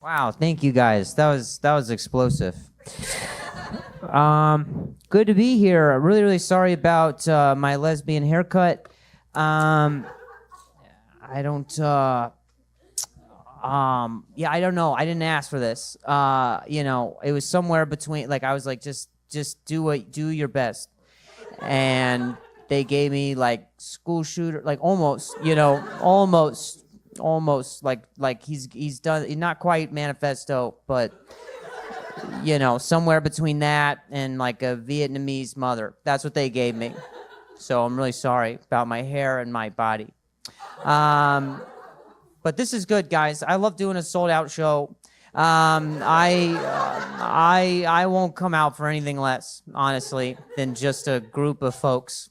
Wow, thank you guys. That was explosive. Good to be here. Really, really sorry about my lesbian haircut. Um, I don't. Yeah, I don't know. I didn't ask for this. It was somewhere between. Like I was like, just do your best, and they gave me like school shooter, like almost, almost like he's done. Not quite manifesto, but somewhere between that and like a Vietnamese mother. That's what they gave me. So I'm really sorry about my hair and my body. Um, but this is good, guys. I love doing a sold out show. I won't come out for anything less, honestly, than just a group of folks.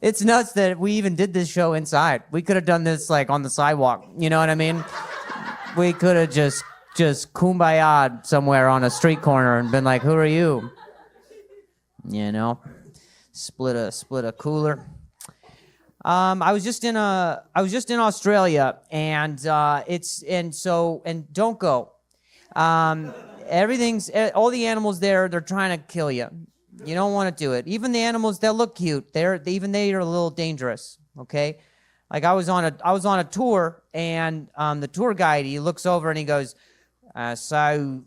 It's nuts that we even did this show inside. We could have done this like on the sidewalk. You know what I mean? We could have just kumbaya'd somewhere on a street corner and been like, "Who are you?" You know, split a cooler. I was just in Australia, and don't go. All the animals there, they're trying to kill you. You don't want to do it. Even the animals that look cute, they are a little dangerous. Okay, like I was on a tour, and the tour guide, he looks over and he goes, so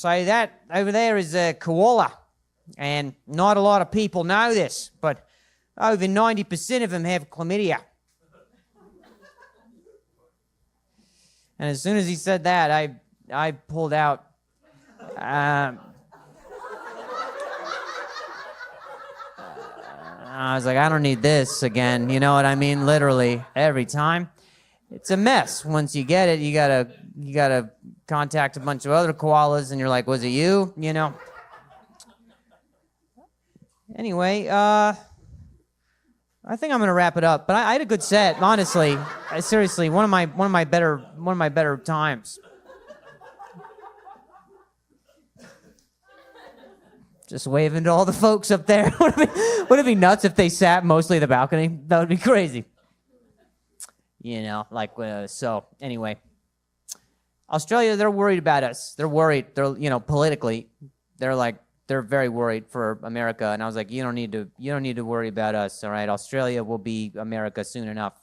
that over there is a koala, and not a lot of people know this, but over 90% of them have chlamydia. And as soon as he said that, I pulled out. I was like, I don't need this again. You know what I mean? Literally every time. It's a mess. Once you get it, you gotta contact a bunch of other koalas, and you're like, was it you? You know. Anyway, I think I'm gonna wrap it up. But I had a good set, honestly. Seriously, one of my better times. Just waving to all the folks up there. Would it be nuts if they sat mostly at the balcony? That would be crazy. So anyway. Australia, they're worried about us. They're worried. They're, politically, they're very worried for America. And I was like, you don't need to worry about us. All right. Australia will be America soon enough.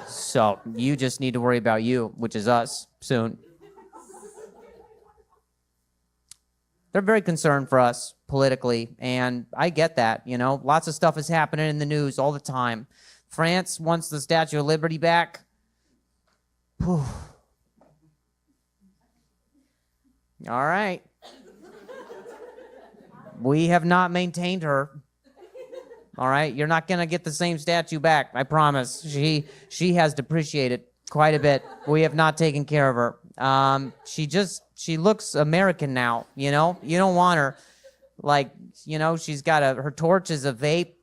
So you just need to worry about you, which is us soon. They're very concerned for us politically, and I get that. Lots of stuff is happening in the news all the time. France wants the Statue of Liberty back. Whew. All right. We have not maintained her. All right, you're not gonna get the same statue back, I promise. She has depreciated quite a bit. We have not taken care of her. She looks American now, You don't want her. Like, she's got her torch is a vape.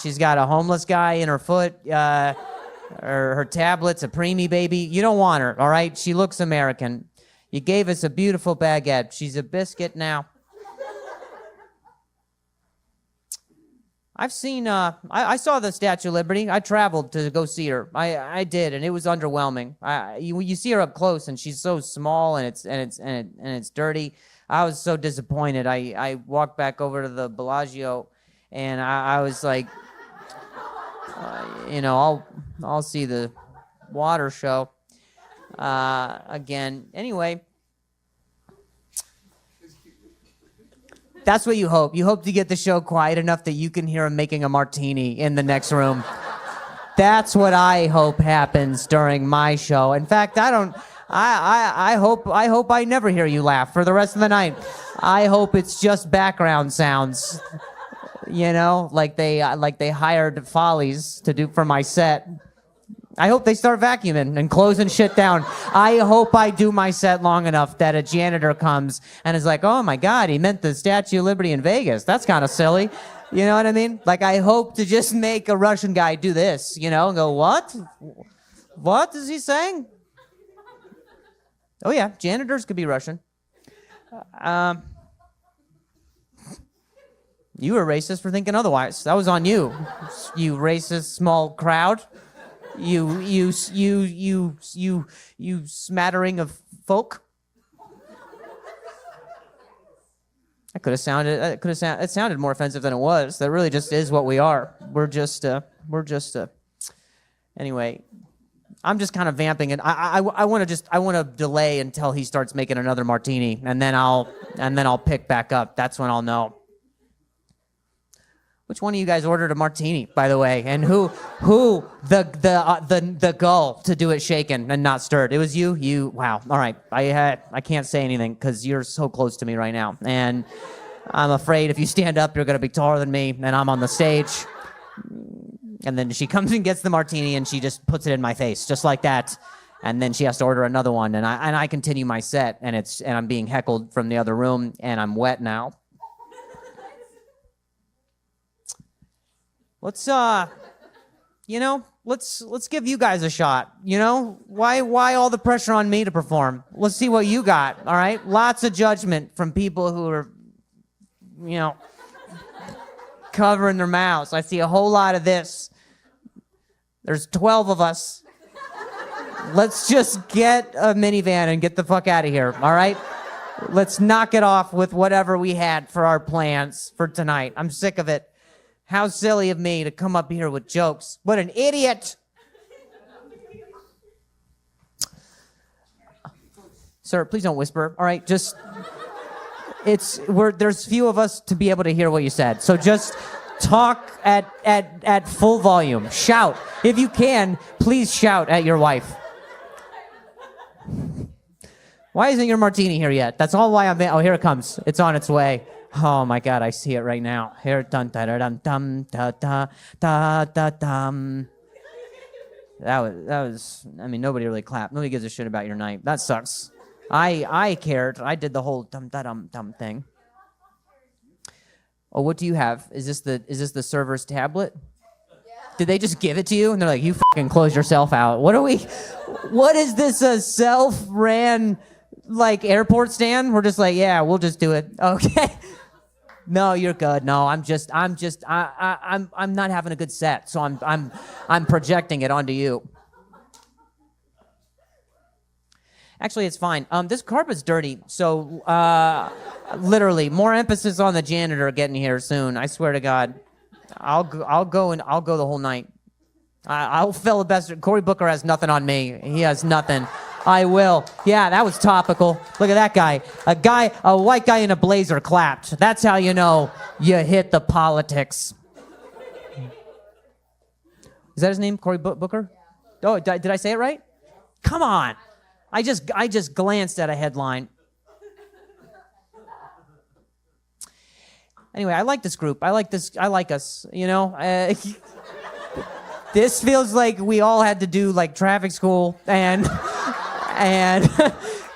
She's got a homeless guy in her foot. Her tablet's a preemie baby. You don't want her, all right? She looks American. You gave us a beautiful baguette. She's a biscuit now. I've seen, I saw the Statue of Liberty. I traveled to go see her. I did, and it was underwhelming. You see her up close, and she's so small, and it's dirty. I was so disappointed. I walked back over to the Bellagio, and I was like, I'll see the water show again. Anyway. That's what you hope. You hope to get the show quiet enough that you can hear him making a martini in the next room. That's what I hope happens during my show. In fact, I hope I never hear you laugh for the rest of the night. I hope it's just background sounds. Like they hired Follies to do for my set. I hope they start vacuuming and closing shit down. I hope I do my set long enough that a janitor comes and is like, oh my God, he meant the Statue of Liberty in Vegas. That's kind of silly. You know what I mean? Like, I hope to just make a Russian guy do this, and go, what? What is he saying? Oh yeah, janitors could be Russian. You were racist for thinking otherwise. That was on you, you racist small crowd. you smattering of folk. It sounded more offensive than it was. That really just is what we are. Anyway, I'm just kind of vamping it. I want to delay until he starts making another martini, and then I'll pick back up. That's when I'll know. Which one of you guys ordered a martini, by the way? And who the gull to do it shaken and not stirred? It was you. You. Wow. All right. I can't say anything because you're so close to me right now, and I'm afraid if you stand up, you're gonna be taller than me, and I'm on the stage. And then she comes and gets the martini, and she just puts it in my face, just like that. And then she has to order another one, and I continue my set, and I'm being heckled from the other room, and I'm wet now. Let's give you guys a shot. Why all the pressure on me to perform? Let's see what you got. All right, lots of judgment from people who are, covering their mouths. I see a whole lot of this. There's 12 of us. Let's just get a minivan and get the fuck out of here. All right, let's knock it off with whatever we had for our plans for tonight. I'm sick of it. How silly of me to come up here with jokes. What an idiot. Sir, please don't whisper. All right, there's few of us to be able to hear what you said. So just talk at full volume. Shout. If you can, please shout at your wife. Why isn't your martini here yet? That's all why oh, here it comes. It's on its way. Oh my God, I see it right now. Here, dun da da dum dum da da da da dum. That was. I mean, nobody really clapped. Nobody gives a shit about your night. That sucks. I cared. I did the whole dum da dum dum thing. Oh, what do you have? Is this the server's tablet? Yeah. Did they just give it to you? And they're like, you fucking close yourself out. What is this, a self-ran airport stand? We're just like, yeah, we'll just do it. Okay. No, you're good. No, I'm not having a good set, so I'm projecting it onto you. Actually, it's fine. This carpet's dirty, so literally more emphasis on the janitor getting here soon. I swear to God, I'll go the whole night. I'll filibuster. Cory Booker has nothing on me. He has nothing. I will. Yeah, that was topical. Look at that guy. A white guy in a blazer clapped. That's how you know you hit the politics. Is that his name, Cory Booker? Oh, did I say it right? Come on. I just glanced at a headline. Anyway, I like this group. I like us, This feels like we all had to do traffic school and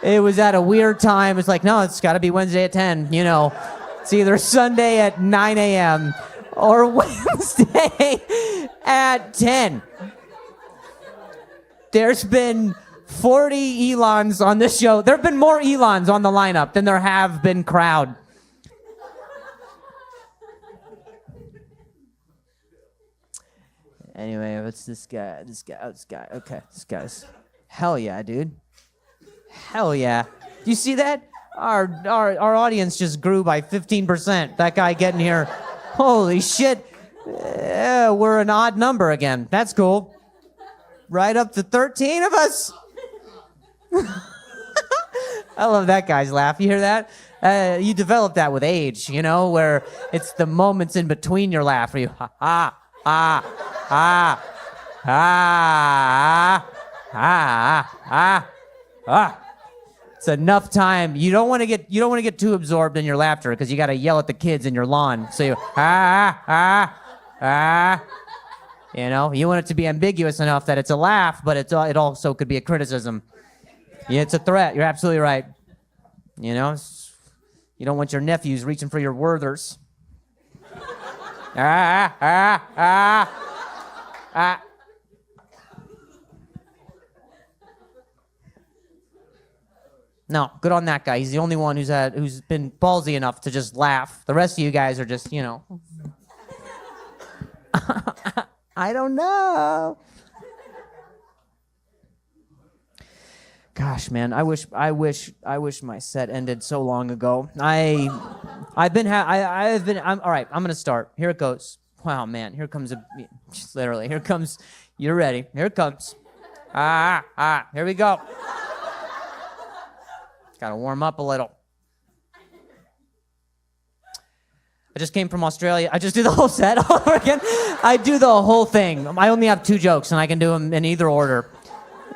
it was at a weird time. It's like, no, it's got to be Wednesday at 10, It's either Sunday at 9 a.m. or Wednesday at 10. There's been 40 Elons on this show. There have been more Elons on the lineup than there have been crowd. Anyway, what's this guy? Okay, this guy's. Hell yeah, dude. Hell yeah. Do you see that? Our audience just grew by 15%. That guy getting here. Holy shit. We're an odd number again. That's cool. Right up to 13 of us. I love that guy's laugh. You hear that? You develop that with age, where it's the moments in between your laugh where you It's enough time. You don't want to get too absorbed in your laughter because you got to yell at the kids in your lawn. So you you want it to be ambiguous enough that it's a laugh, but it also could be a criticism. Yeah, it's a threat. You're absolutely right. You don't want your nephews reaching for your Werthers. No, good on that guy. He's the only one who's been ballsy enough to just laugh. The rest of you guys are just, I don't know. Gosh, man, I wish my set ended so long ago. I'm all right. I'm gonna start. Here it goes. Wow, man, here comes literally. Here comes. You're ready. Here it comes. Here we go. Gotta warm up a little. I just came from Australia. I just do the whole set all over again. I do the whole thing. I only have 2 jokes, and I can do them in either order.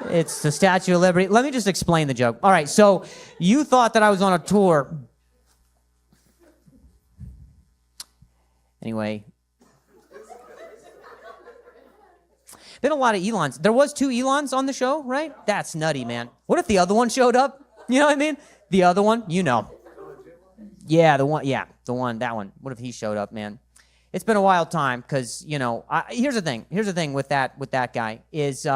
It's the Statue of Liberty. Let me just explain the joke. All right, so you thought that I was on a tour. Anyway. Been a lot of Elons. There was 2 Elons on the show, right? That's nutty, man. What if the other one showed up? You know what I mean? The other one, you know. Yeah, that one. What if he showed up, man? It's been a wild time because, you know, here's the thing. Here's the thing with that guy is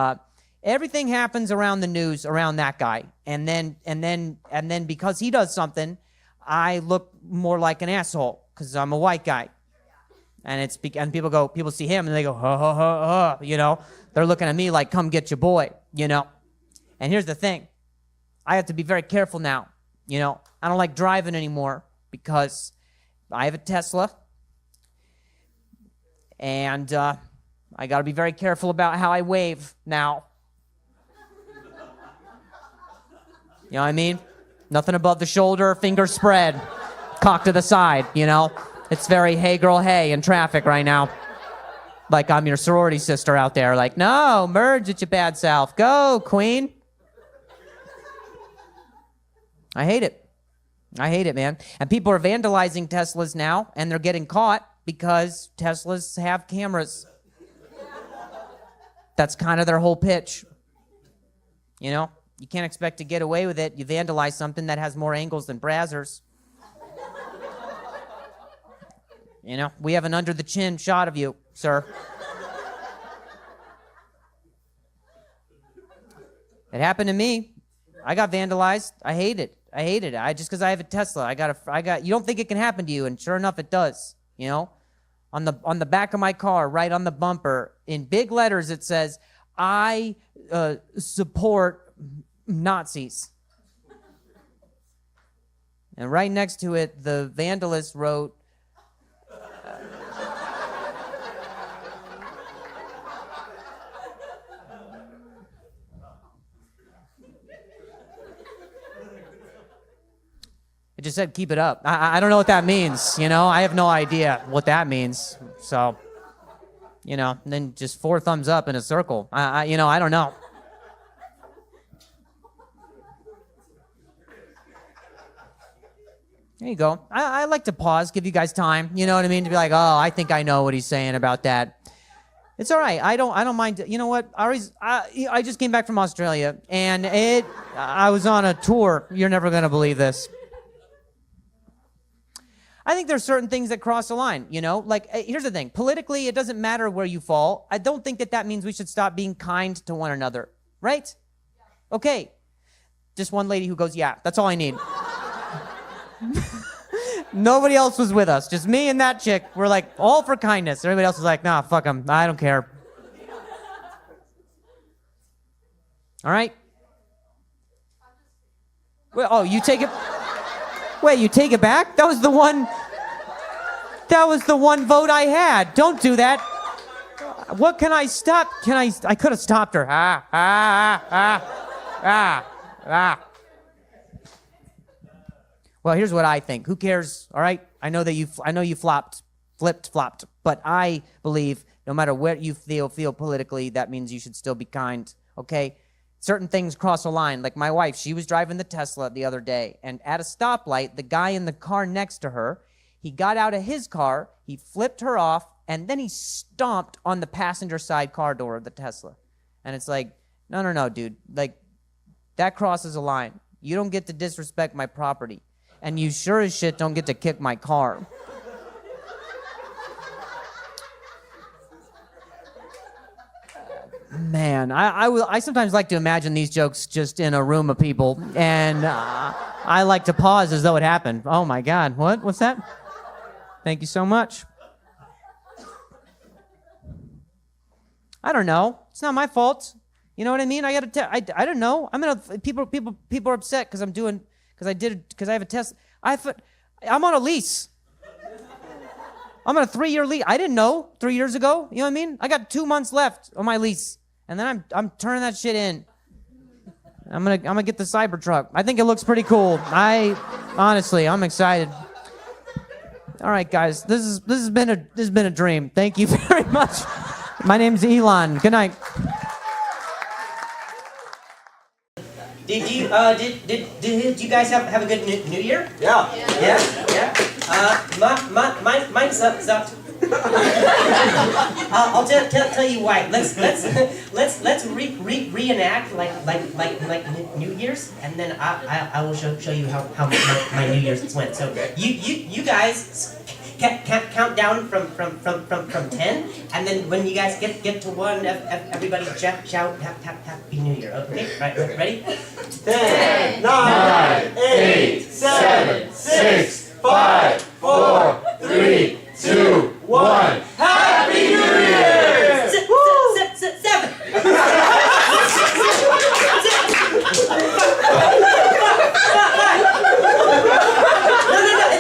everything happens around the news around that guy, and then because he does something, I look more like an asshole because I'm a white guy, and people see him and they go ha ha ha ha, you know, they're looking at me like come get your boy, you know, and here's the thing, I have to be very careful now, you know, I don't like driving anymore because I have a Tesla, and I got to be very careful about how I wave now. You know what I mean? Nothing above the shoulder, fingers spread, cock to the side, you know? It's very hey girl hey in traffic right now. Like I'm your sorority sister out there, like, no, merge with your bad self. Go, queen. I hate it, man. And people are vandalizing Teslas now, and they're getting caught because Teslas have cameras. That's kind of their whole pitch. You know? You can't expect to get away with it. You vandalize something that has more angles than Brazzers. You know, we have an under-the-chin shot of you, sir. It happened to me. I got vandalized. I hate it. Just because I have a Tesla, you don't think it can happen to you, and sure enough, it does. You know, on the back of my car, right on the bumper, in big letters, it says, "I support Nazis." And right next to it, the vandalist wrote, it just said, "Keep it up." I don't know what that means, you know? I have no idea what that means. So, you know, and then just 4 thumbs up in a circle. I don't know. There you go. I like to pause, give you guys time, you know what I mean? To be like, oh, I think I know what he's saying about that. It's all right. I don't mind. You know what? I just came back from Australia, and I was on a tour. You're never going to believe this. I think there's certain things that cross the line, you know? Like, here's the thing. Politically, it doesn't matter where you fall. I don't think that means we should stop being kind to one another, right? Okay. Just one lady who goes, yeah, that's all I need. Nobody else was with us. Just me and that chick. We're like, all for kindness. Everybody else was like, nah, fuck them. I don't care. All right? Well, oh, you take it... Wait, you take it back? That was the one vote I had. Don't do that. What can I stop? I could have stopped her. Well, here's what I think. Who cares? All right? I know you flipped, but I believe no matter what you feel politically, that means you should still be kind, okay? Certain things cross a line. Like my wife, she was driving the Tesla the other day, and at a stoplight, the guy in the car next to her, he got out of his car, he flipped her off, and then he stomped on the passenger side car door of the Tesla. And it's like, no, dude. Like, that crosses a line. You don't get to disrespect my property. And you sure as shit don't get to kick my car. Man, I sometimes like to imagine these jokes just in a room of people, and I like to pause as though it happened. Oh my God, what? What's that? Thank you so much. I don't know. It's not my fault. You know what I mean? I don't know. People are upset because I have a test. I'm on a lease. I'm on a 3-year lease. I didn't know 3 years ago. You know what I mean? I got 2 months left on my lease, and then I'm turning that shit in. I'm gonna get the Cybertruck. I think it looks pretty cool. Honestly, I'm excited. All right, guys, this has been a dream. Thank you very much. My name's Elon. Good night. Did you guys have a good New Year? Yeah. Yeah. Mine sucked. I'll tell you why. Let's reenact like New Year's, and then I will show you how my New Year's went. So you guys count down from 10, and then when you guys get to 1, everybody shout Happy New Year. Okay, right, ready? 10, 9, 8, 7, 6, 5, 4, 3, 2, 1. Happy New Year! 7. No.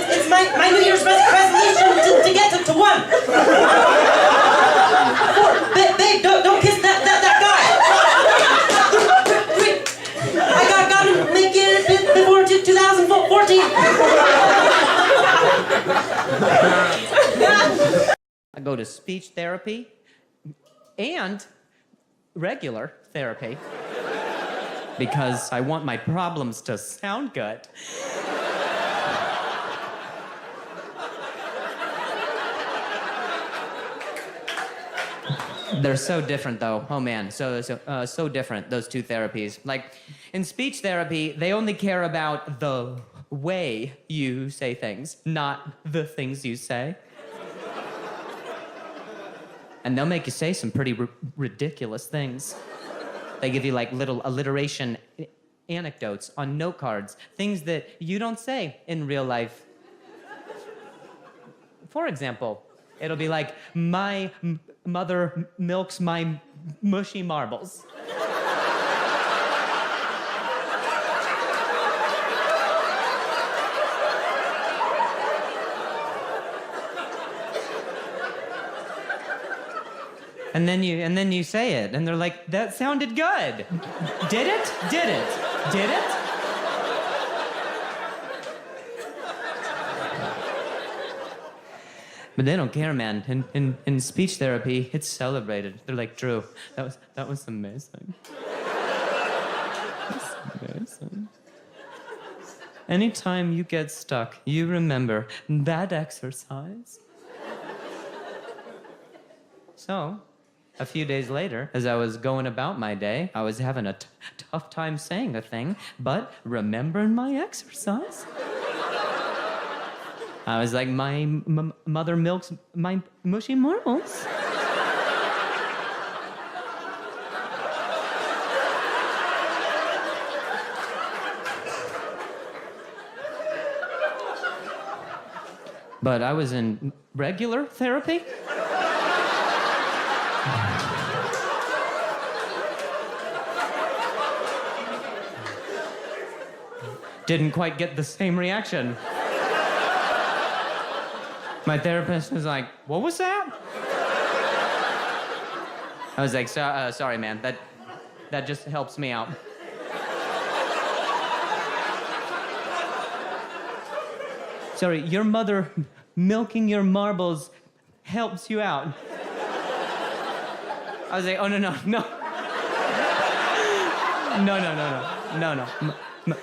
It's my New Year's resolution to get to 1. 4. Babe, don't kiss that guy. 3. I gotta make it before 2014. I go to speech therapy and regular therapy because I want my problems to sound good. They're so different, though. Oh man, so different, those two therapies. Like, in speech therapy, they only care about the way you say things, not the things you say. And they'll make you say some pretty ridiculous things. They give you like little alliteration anecdotes on note cards, things that you don't say in real life. For example, it'll be like, my mother milks my mushy marbles. And then you say it, and they're like, that sounded good. Did it? Did it? Did it? But they don't care, man. In speech therapy, it's celebrated. They're like, Drew, that was amazing. That's amazing. Anytime you get stuck, you remember that exercise. So, a few days later, as I was going about my day, I was having a tough time saying a thing, but remembering my exercise. I was like, my mother milks my mushy marbles. But I was in regular therapy. Didn't quite get the same reaction. My therapist was like, what was that? I was like, sorry, man, that just helps me out. Sorry, your mother milking your marbles helps you out. I was like, oh, no. No.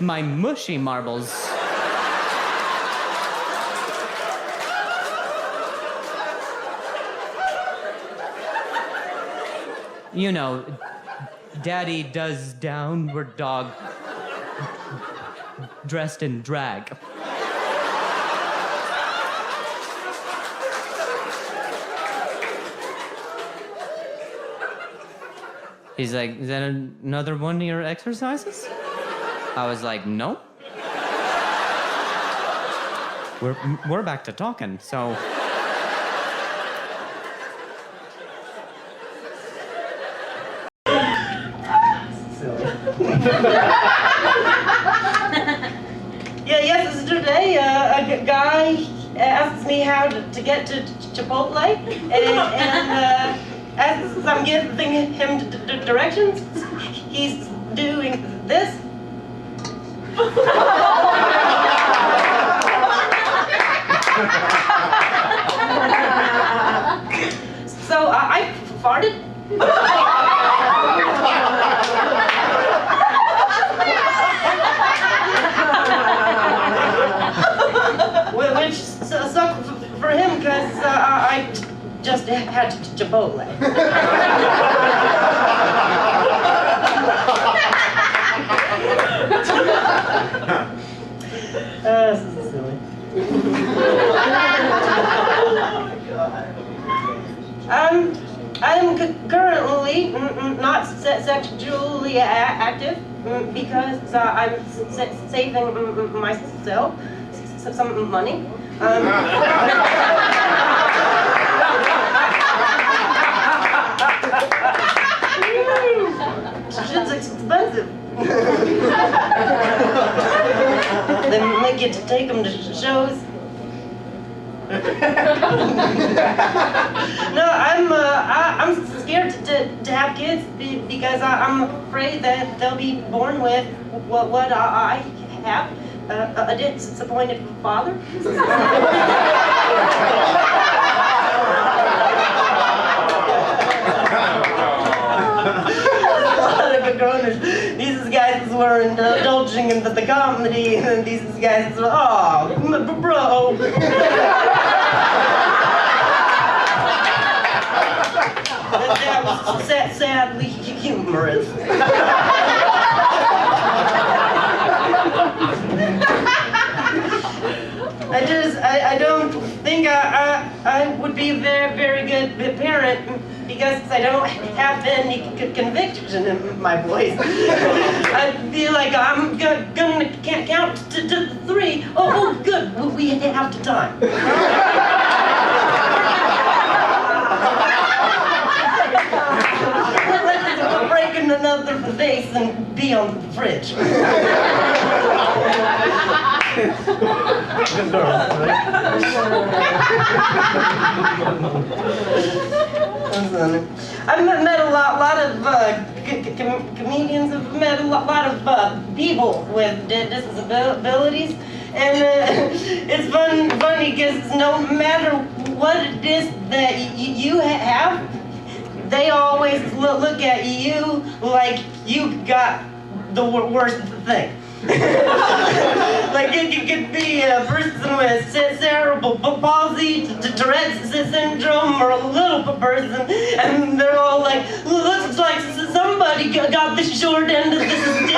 My mushy marbles. You know, Daddy does downward dog dressed in drag. He's like, is that another one of your exercises? I was like, no. We're back to talking, so. Yeah, yesterday a guy asked me how to get to Chipotle, and as I'm giving him directions, he's doing this. So I farted. Which sucked for him because I just had Chipotle. This is silly. I'm currently not sexually active because I'm saving myself some money. Shit's expensive. They make you take them to shows. No, I'm scared to have kids because I'm afraid that they'll be born with what I have, a disappointed father. These guys were indulging in the comedy, and these guys were, oh, bro. That was sadly humorous. I don't think I would be a very good parent because I don't have any conviction in my voice. I feel like I'm gonna can't count to 3. Oh, good, we have the time. Let's break another vase and be on the fridge. I've met a lot of comedians. I've met a lot of people with disabilities, and it's funny because no matter what it is that you have, they always look at you like you got the worst thing. Like it could be a person with cerebral palsy, Tourette's syndrome, or a little person, and they're all like, looks like somebody got the short end of this stick.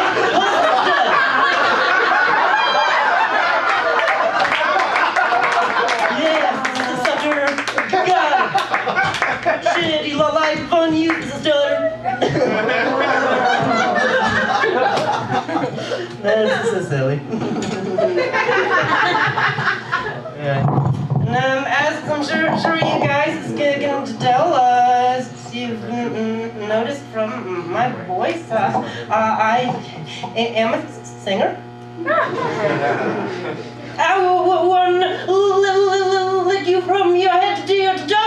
Yeah, sucker. God. Shitty life on you, stutter. That's so silly. Yeah. And as I'm sure you guys is going to tell, as you've noticed from my voice, I am a singer. I want to lick you from your head to your toe.